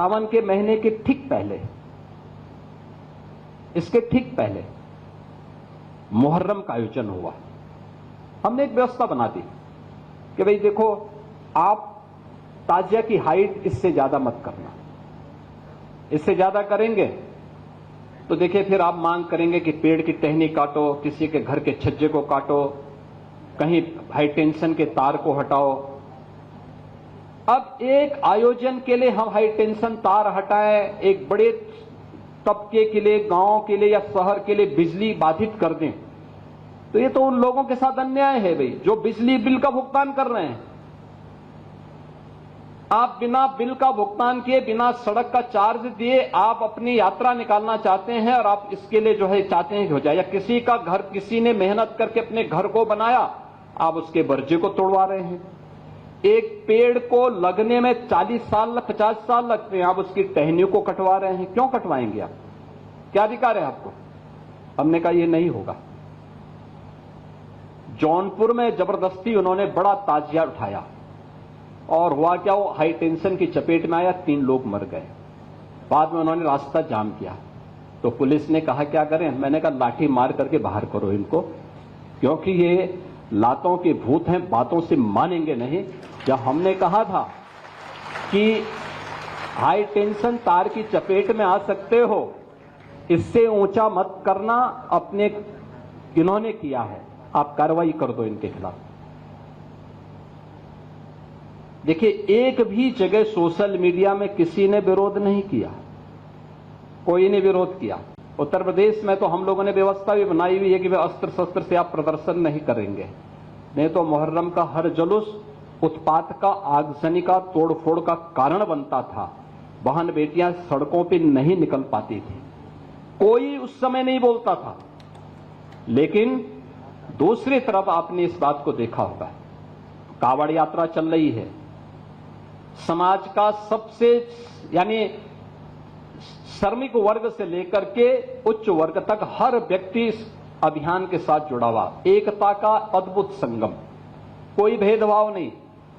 सावन के महीने के ठीक पहले, इसके ठीक पहले मुहर्रम का आयोजन हुआ। हमने एक व्यवस्था बना दी कि भाई देखो, आप ताजिया की हाइट इससे ज्यादा मत करना, इससे ज्यादा करेंगे तो देखिए फिर आप मांग करेंगे कि पेड़ की टहनी काटो, किसी के घर के छज्जे को काटो, कहीं हाई टेंशन के तार को हटाओ। अब एक आयोजन के लिए हम हाई टेंशन तार हटाएं, एक बड़े तबके के लिए, गांव के लिए या शहर के लिए बिजली बाधित कर दें, तो ये तो उन लोगों के साथ अन्याय है भाई, जो बिजली बिल का भुगतान कर रहे हैं। आप बिना बिल का भुगतान किए, बिना सड़क का चार्ज दिए आप अपनी यात्रा निकालना चाहते हैं और आप इसके लिए जो है चाहते हैं कि हो जाए, या किसी का घर, किसी ने मेहनत करके अपने घर को बनाया, आप उसके बर्जे को तोड़वा रहे हैं। एक पेड़ को लगने में 40 साल 50 साल लगते हैं, आप उसकी टहनियों को कटवा रहे हैं। क्यों कटवाएंगे आप? क्या अधिकार है आपको? हमने कहा यह नहीं होगा। जौनपुर में जबरदस्ती उन्होंने बड़ा ताजिया उठाया और हुआ क्या, वो हाई टेंशन की चपेट में आया, 3 लोग मर गए। बाद में उन्होंने रास्ता जाम किया तो पुलिस ने कहा क्या करें? मैंने कहा लाठी मार करके बाहर करो इनको, क्योंकि ये लातों के भूत हैं, बातों से मानेंगे नहीं। जब हमने कहा था कि हाई टेंशन तार की चपेट में आ सकते हो, इससे ऊंचा मत करना, अपने इन्होंने किया है, आप कार्रवाई कर दो इनके खिलाफ। देखिए, एक भी जगह सोशल मीडिया में किसी ने विरोध नहीं किया, कोई ने विरोध किया। उत्तर प्रदेश में तो हम लोगों ने व्यवस्था भी बनाई हुई है कि वे अस्त्र शस्त्र से आप प्रदर्शन नहीं करेंगे, नहीं तो मुहर्रम का हर जुलूस उत्पात का, आगजनी का, तोड़फोड़ का कारण बनता था। बहन बेटियां सड़कों पे नहीं निकल पाती थी, कोई उस समय नहीं बोलता था। लेकिन दूसरी तरफ आपने इस बात को देखा होगा, कावड़ यात्रा चल रही है, समाज का सबसे यानी श्रमिक वर्ग से लेकर के उच्च वर्ग तक हर व्यक्ति इस अभियान के साथ जुड़ा हुआ, एकता का अद्भुत संगम, कोई भेदभाव नहीं,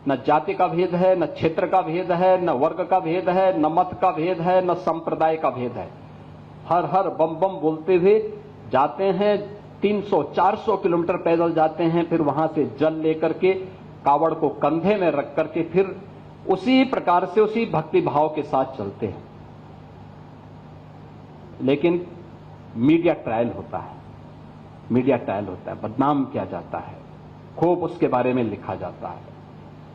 न जाति का भेद है, न क्षेत्र का भेद है, न वर्ग का भेद है, न मत का भेद है, न संप्रदाय का भेद है। हर हर बम बम बोलते हुए जाते हैं, 300-400 किलोमीटर पैदल जाते हैं, फिर वहां से जल लेकर के कावड़ को कंधे में रख करके फिर उसी प्रकार से, उसी भक्ति भाव के साथ चलते हैं। लेकिन मीडिया ट्रायल होता है, मीडिया ट्रायल होता है, बदनाम किया जाता है, खूब उसके बारे में लिखा जाता है,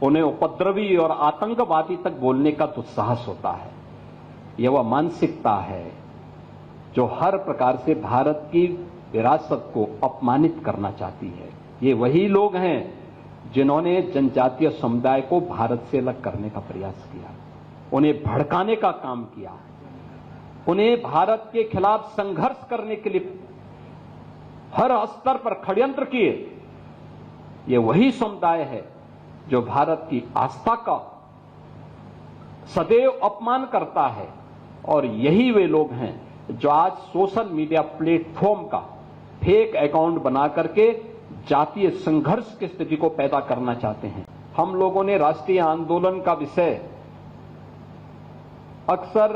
उन्हें उपद्रवी और आतंकवादी तक बोलने का दुस्साहस होता है। यह वह मानसिकता है जो हर प्रकार से भारत की विरासत को अपमानित करना चाहती है। ये वही लोग हैं जिन्होंने जनजातीय समुदाय को भारत से अलग करने का प्रयास किया, उन्हें भड़काने का काम किया, उन्हें भारत के खिलाफ संघर्ष करने के लिए हर स्तर पर षड्यंत्र किए। ये वही समुदाय है जो भारत की आस्था का सदैव अपमान करता है, और यही वे लोग हैं जो आज सोशल मीडिया प्लेटफॉर्म का फेक अकाउंट बना करके जातीय संघर्ष की स्थिति को पैदा करना चाहते हैं। हम लोगों ने राष्ट्रीय आंदोलन का विषय अक्सर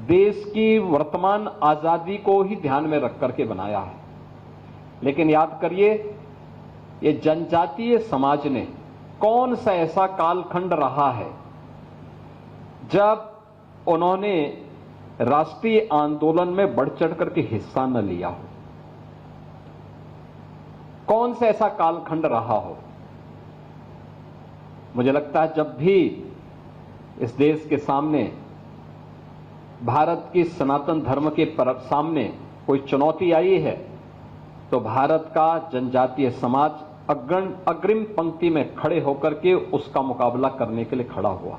देश की वर्तमान आजादी को ही ध्यान में रख करके बनाया है, लेकिन याद करिए, ये जनजातीय समाज ने कौन सा ऐसा कालखंड रहा है जब उन्होंने राष्ट्रीय आंदोलन में बढ़ चढ़ करके हिस्सा न लिया हो? कौन सा ऐसा कालखंड रहा हो? मुझे लगता है जब भी इस देश के सामने, भारत की सनातन धर्म के सामने कोई चुनौती आई है, तो भारत का जनजातीय समाज अग्रिम पंक्ति में खड़े होकर के उसका मुकाबला करने के लिए खड़ा हुआ।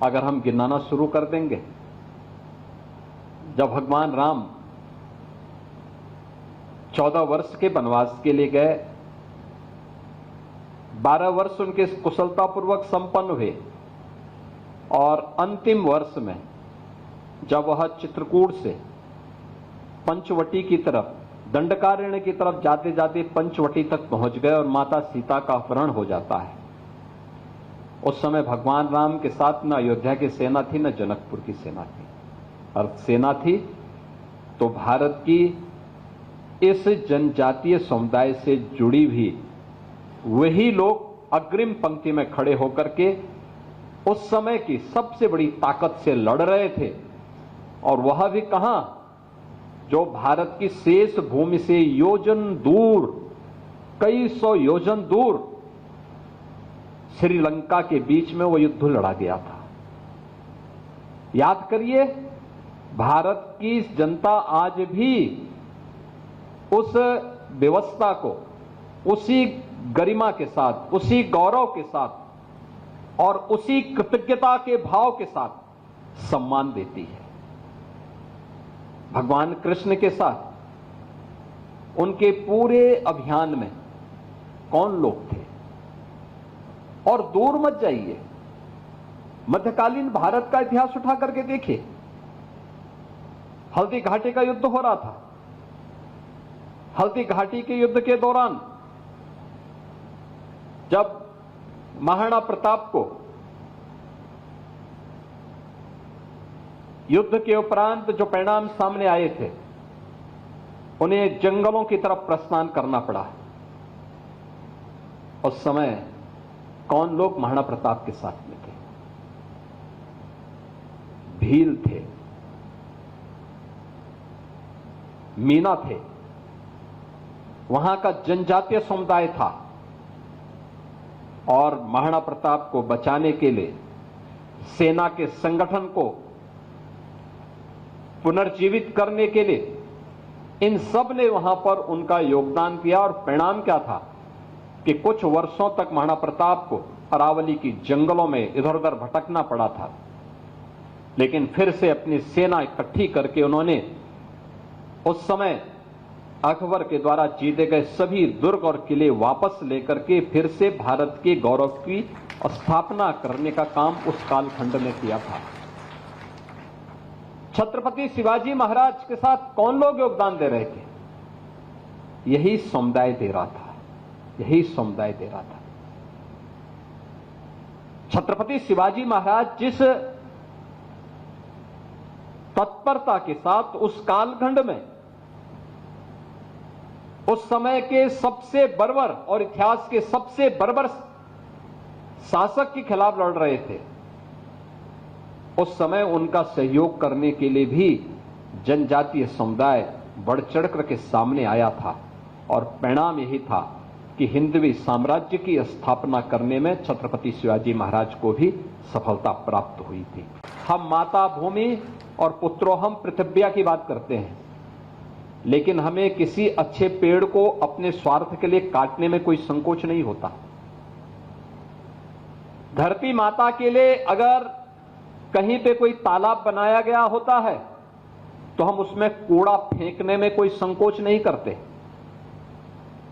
अगर हम गिनाना शुरू कर देंगे, जब भगवान राम 14 वर्ष के वनवास के लिए गए, 12 वर्ष उनके कुशलतापूर्वक संपन्न हुए, और अंतिम वर्ष में जब वह चित्रकूट से पंचवटी की तरफ, दंडकारण्य की तरफ जाते जाते पंचवटी तक पहुंच गए और माता सीता का अपहरण हो जाता है, उस समय भगवान राम के साथ न अयोध्या की सेना थी, न जनकपुर की सेना थी। और सेना थी तो भारत की इस जनजातीय समुदाय से जुड़ी भी वही लोग अग्रिम पंक्ति में खड़े होकर के उस समय की सबसे बड़ी ताकत से लड़ रहे थे। और वह भी कहां, जो भारत की शेष भूमि से योजन दूर, कई सौ योजन दूर श्रीलंका के बीच में वो युद्ध लड़ा गया था। याद करिए, भारत की जनता आज भी उस व्यवस्था को उसी गरिमा के साथ, उसी गौरव के साथ और उसी कृतज्ञता के भाव के साथ सम्मान देती है। भगवान कृष्ण के साथ उनके पूरे अभियान में कौन लोग थे? और दूर मत जाइए, मध्यकालीन भारत का इतिहास उठा करके देखिए। हल्दी घाटी का युद्ध हो रहा था। हल्दी घाटी के युद्ध के दौरान जब महाराणा प्रताप को युद्ध के उपरांत जो परिणाम सामने आए थे, उन्हें जंगलों की तरफ प्रस्थान करना पड़ा। उस समय कौन लोग महाराणा प्रताप के साथ में थे? भील थे, मीना थे, वहां का जनजातीय समुदाय था। और महाराणा प्रताप को बचाने के लिए सेना के संगठन को पुनर्जीवित करने के लिए इन सब ने वहां पर उनका योगदान दिया। और परिणाम क्या था कि कुछ वर्षों तक महाराणा प्रताप को अरावली की जंगलों में इधर उधर भटकना पड़ा था, लेकिन फिर से अपनी सेना इकट्ठी करके उन्होंने उस समय अकबर के द्वारा जीते गए सभी दुर्ग और किले वापस लेकर के फिर से भारत के गौरव की स्थापना करने का काम उस कालखंड में किया था। छत्रपति शिवाजी महाराज के साथ कौन लोग योगदान दे रहे थे? यही समुदाय दे रहा था, यही समुदाय दे रहा था। छत्रपति शिवाजी महाराज जिस तत्परता के साथ उस कालखंड में उस समय के सबसे बर्बर और इतिहास के सबसे बर्बर शासक के खिलाफ लड़ रहे थे, उस समय उनका सहयोग करने के लिए भी जनजातीय समुदाय बढ़ चढ़ करके सामने आया था। और परिणाम यही था कि हिंदवी साम्राज्य की स्थापना करने में छत्रपति शिवाजी महाराज को भी सफलता प्राप्त हुई थी। हम माता भूमि और पुत्रोहम पृथ्व्या की बात करते हैं, लेकिन हमें किसी अच्छे पेड़ को अपने स्वार्थ के लिए काटने में कोई संकोच नहीं होता। धरती माता के लिए अगर कहीं पे कोई तालाब बनाया गया होता है तो हम उसमें कूड़ा फेंकने में कोई संकोच नहीं करते,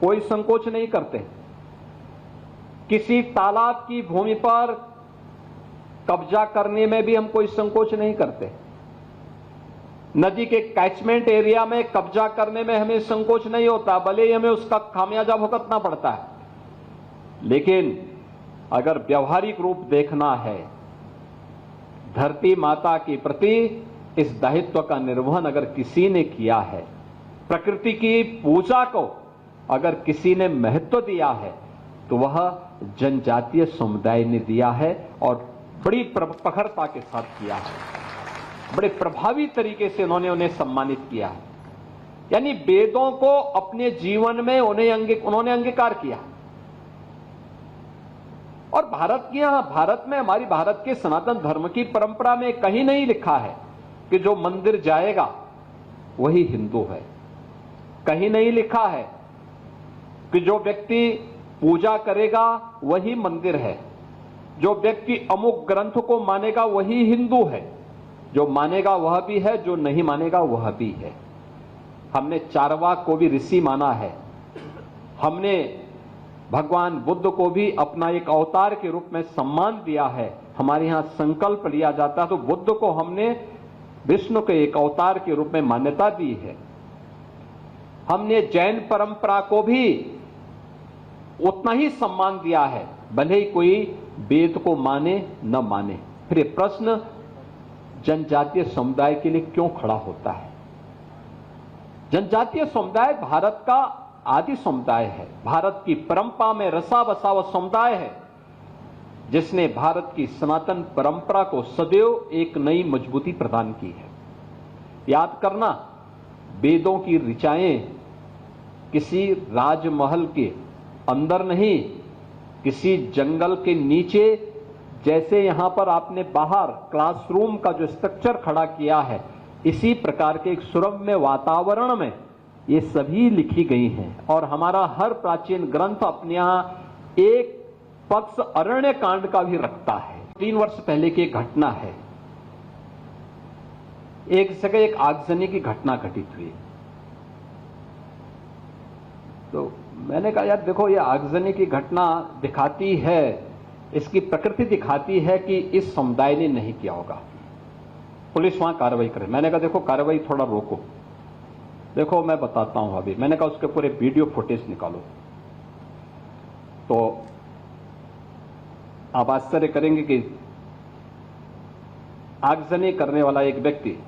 कोई संकोच नहीं करते। किसी तालाब की भूमि पर कब्जा करने में भी हम कोई संकोच नहीं करते। नदी के कैचमेंट एरिया में कब्जा करने में हमें संकोच नहीं होता, भले ही हमें उसका खामियाजा भुगतना पड़ता है। लेकिन अगर व्यवहारिक रूप देखना है, धरती माता के प्रति इस दायित्व का निर्वहन अगर किसी ने किया है, प्रकृति की पूजा को अगर किसी ने महत्व दिया है, तो वह जनजातीय समुदाय ने दिया है और बड़ी प्रखरता के साथ किया है। बड़े प्रभावी तरीके से उन्होंने उन्हें सम्मानित किया है। यानी वेदों को अपने जीवन में उन्होंने अंगीकार किया। और भारत में हमारी भारत के सनातन धर्म की परंपरा में कहीं नहीं लिखा है कि जो मंदिर जाएगा वही हिंदू है। कहीं नहीं लिखा है कि जो व्यक्ति पूजा करेगा वही मंदिर है। जो व्यक्ति अमुक ग्रंथ को मानेगा वही हिंदू है। जो मानेगा वह भी है, जो नहीं मानेगा वह भी है। हमने चारवाक को भी ऋषि माना है। हमने भगवान बुद्ध को भी अपना एक अवतार के रूप में सम्मान दिया है। हमारे यहां संकल्प लिया जाता है तो बुद्ध को हमने विष्णु के एक अवतार के रूप में मान्यता दी है। हमने जैन परंपरा को भी उतना ही सम्मान दिया है भले ही कोई वेद को माने न माने। फिर ये प्रश्न जनजातीय समुदाय के लिए क्यों खड़ा होता है? जनजातीय समुदाय भारत का आदि समुदाय है, भारत की परंपरा में रसा बसा हुआ समुदाय है, जिसने भारत की सनातन परंपरा को सदैव एक नई मजबूती प्रदान की है। याद करना, वेदों की ऋचाएं किसी राजमहल के अंदर नहीं, किसी जंगल के नीचे, जैसे यहां पर आपने बाहर क्लासरूम का जो स्ट्रक्चर खड़ा किया है, इसी प्रकार के एक सुरम्य वातावरण में ये सभी लिखी गई हैं। और हमारा हर प्राचीन ग्रंथ अपने यहां एक पक्ष अरण्य कांड का भी रखता है। 3 वर्ष पहले की एक घटना है, एक जगह एक आगजनी की घटना घटित हुई। तो मैंने कहा यार देखो, ये आगजनी की घटना दिखाती है, इसकी प्रकृति दिखाती है कि इस समुदाय ने नहीं किया होगा, पुलिस वहां कार्रवाई करे। मैंने कहा देखो कार्रवाई थोड़ा रोको, देखो मैं बताता हूं अभी। मैंने कहा उसके पूरे वीडियो फुटेज निकालो। तो आप आश्चर्य करेंगे कि आगजनी करने वाला एक व्यक्ति,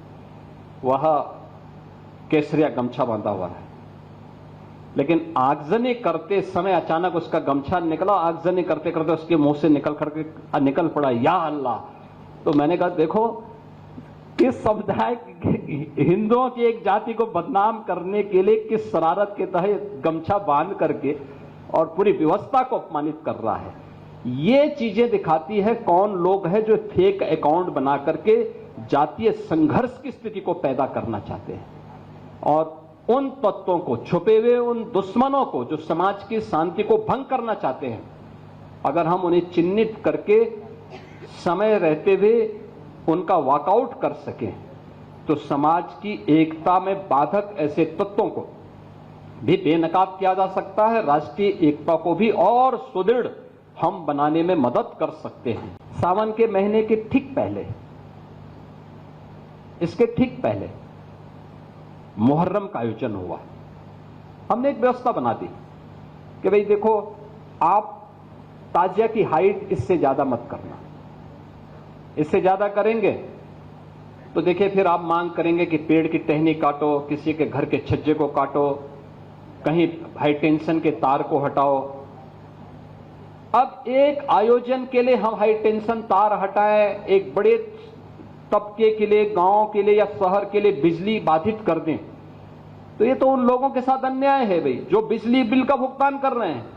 वह केसरिया गमछा बांधा हुआ है, लेकिन आगजनी करते समय अचानक उसका गमछा निकला, आगजनी करते करते उसके मुंह से निकल पड़ा या अल्लाह। तो मैंने कहा देखो, किस समुदाय हिंदुओं की एक जाति को बदनाम करने के लिए किस शरारत के तहत गमछा बांध करके और पूरी व्यवस्था को अपमानित कर रहा है। ये चीजें दिखाती है कौन लोग हैं जो फेक अकाउंट बना करके जातीय संघर्ष की स्थिति को पैदा करना चाहते हैं, और उन तत्वों को, छुपे हुए उन दुश्मनों को जो समाज की शांति को भंग करना चाहते हैं, अगर हम उन्हें चिन्हित करके समय रहते हुए उनका वॉकआउट कर सकें, तो समाज की एकता में बाधक ऐसे तत्वों को भी बेनकाब किया जा सकता है, राष्ट्रीय एकता को भी और सुदृढ़ हम बनाने में मदद कर सकते हैं। सावन के महीने के ठीक पहले, इसके ठीक पहले मुहर्रम का आयोजन हुआ। हमने एक व्यवस्था बना दी कि भाई देखो, आप ताजिया की हाइट इससे ज्यादा मत करना, इससे ज्यादा करेंगे तो देखिए फिर आप मांग करेंगे कि पेड़ की टहनी काटो, किसी के घर के छज्जे को काटो, कहीं हाई टेंशन के तार को हटाओ। अब एक आयोजन के लिए हम हाई टेंशन तार हटाएं, एक बड़े तबके के लिए, गांव के लिए या शहर के लिए बिजली बाधित कर दें, तो ये तो उन लोगों के साथ अन्याय है भाई, जो बिजली बिल का भुगतान कर रहे हैं।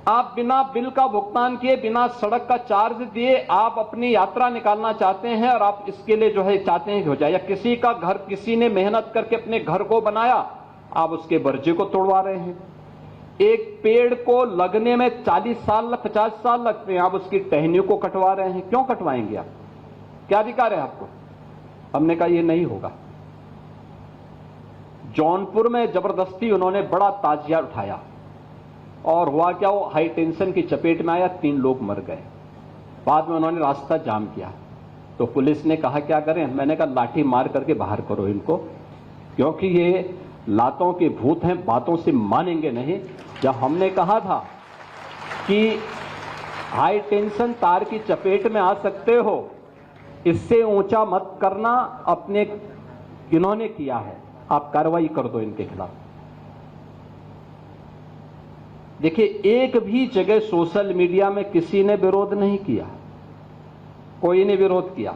आप बिना बिल का भुगतान किए, बिना सड़क का चार्ज दिए आप अपनी यात्रा निकालना चाहते हैं, और आप इसके लिए जो है चाहते हैं कि हो जाए। या किसी का घर, किसी ने मेहनत करके अपने घर को बनाया, आप उसके बर्जे को तोड़वा रहे हैं। एक पेड़ को लगने में 40 साल 50 साल लगते हैं, आप उसकी टहनियों को कटवा रहे हैं। क्यों कटवाएंगे आप? क्या अधिकार है आपको? हमने कहा ये नहीं होगा। जौनपुर में जबरदस्ती उन्होंने बड़ा ताजिया उठाया, और हुआ क्या, वो हाई टेंशन की चपेट में आया, 3 लोग मर गए। बाद में उन्होंने रास्ता जाम किया, तो पुलिस ने कहा क्या करें? मैंने कहा लाठी मार करके बाहर करो इनको, क्योंकि ये लातों के भूत हैं, बातों से मानेंगे नहीं। जब हमने कहा था कि हाई टेंशन तार की चपेट में आ सकते हो, इससे ऊंचा मत करना, अपने इन्होंने किया है, आप कार्रवाई कर दो इनके खिलाफ। देखिए, एक भी जगह सोशल मीडिया में किसी ने विरोध नहीं किया, कोई ने विरोध किया।